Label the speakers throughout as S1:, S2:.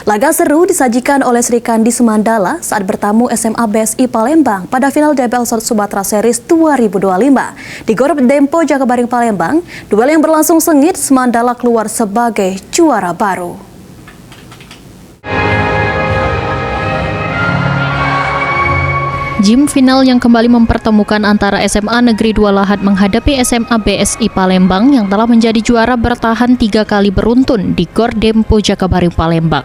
S1: Laga seru disajikan oleh Sri Kandi Semandala saat bertamu SMA BSI Palembang pada final DBL Sumatera Series 2025. Di Gor Dempo Jakabaring Palembang, duel yang berlangsung sengit, Semandala keluar sebagai juara baru.
S2: Gym final yang kembali mempertemukan antara SMA Negeri 2 Lahat menghadapi SMA BSI Palembang yang telah menjadi juara bertahan 3 kali beruntun di Gor Dempo Jakabaring Palembang.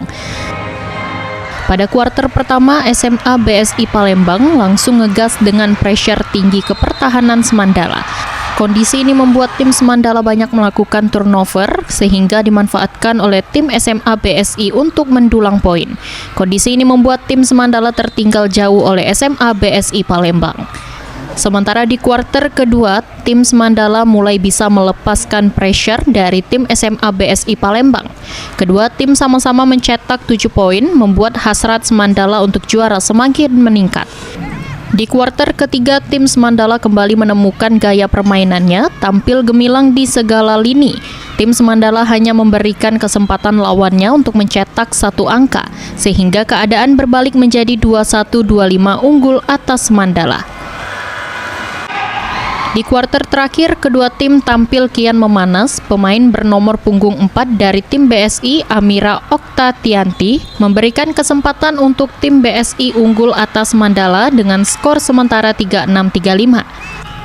S2: Pada kuarter pertama, SMA BSI Palembang langsung ngegas dengan pressure tinggi ke pertahanan Semandala. Kondisi ini membuat tim Semandala banyak melakukan turnover sehingga dimanfaatkan oleh tim SMA BSI untuk mendulang poin. Kondisi ini membuat tim Semandala tertinggal jauh oleh SMA BSI Palembang. Sementara di kuarter kedua, tim Semandala mulai bisa melepaskan pressure dari tim SMA BSI Palembang. Kedua tim sama-sama mencetak 7 poin, membuat hasrat Semandala untuk juara semakin meningkat. Di kuarter ketiga, tim Semandala kembali menemukan gaya permainannya, tampil gemilang di segala lini. Tim Semandala hanya memberikan kesempatan lawannya untuk mencetak 1 angka, sehingga keadaan berbalik menjadi 21-25 unggul atas Semandala. Di kuarter terakhir, kedua tim tampil kian memanas. Pemain bernomor punggung 4 dari tim BSI, Amira Oktatianti, memberikan kesempatan untuk tim BSI unggul atas Mandala dengan skor sementara 3-6-3-5.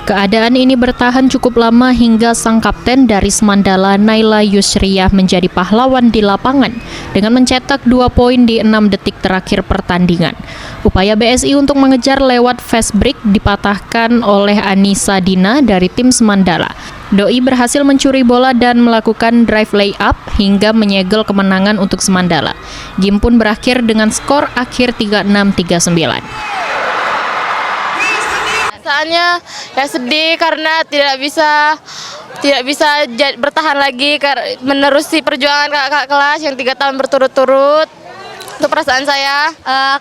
S2: Keadaan ini bertahan cukup lama hingga sang kapten dari Semandala, Naila Yusriyah, menjadi pahlawan di lapangan dengan mencetak 2 poin di 6 detik terakhir pertandingan. Upaya BSI untuk mengejar lewat fast break dipatahkan oleh Anissa Dina dari tim Semandala. Doi berhasil mencuri bola dan melakukan drive layup hingga menyegel kemenangan untuk Semandala. Game pun berakhir dengan skor akhir 3-6-3-9.
S3: Perasaannya ya sedih karena tidak bisa bertahan lagi menerusi perjuangan kakak kelas yang 3 tahun berturut-turut. Itu perasaan saya.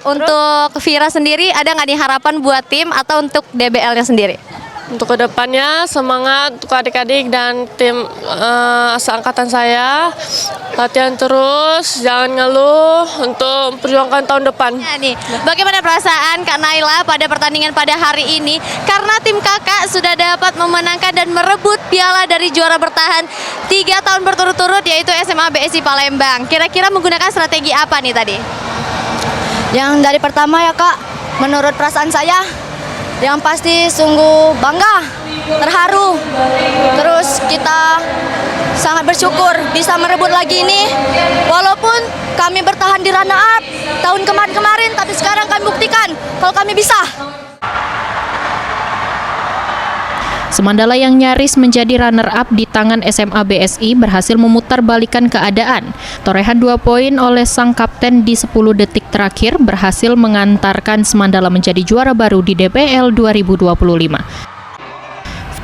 S4: Untuk Vira sendiri, ada nggak nih harapan buat tim atau untuk DBL-nya sendiri?
S3: Untuk kedepannya semangat untuk adik-adik dan tim seangkatan saya, latihan terus, jangan ngeluh untuk memperjuangkan tahun depan.
S4: Ya, nih, bagaimana perasaan Kak Naila pada pertandingan pada hari ini? Karena tim kakak sudah dapat memenangkan dan merebut piala dari juara bertahan 3 tahun berturut-turut, yaitu SMA BSI Palembang. Kira-kira menggunakan strategi apa nih tadi?
S5: Yang dari pertama ya Kak, menurut perasaan saya, yang pasti sungguh bangga, terharu. Terus kita sangat bersyukur bisa merebut lagi ini. Walaupun kami bertahan di runner up tahun kemarin, tapi sekarang kami buktikan kalau kami bisa.
S2: Semandala yang nyaris menjadi runner-up di tangan SMA BSI berhasil memutarbalikkan keadaan. Torehan 2 poin oleh sang kapten di 10 detik terakhir berhasil mengantarkan Semandala menjadi juara baru di DBL 2025.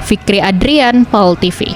S2: Fikri Adrian, PAL TV.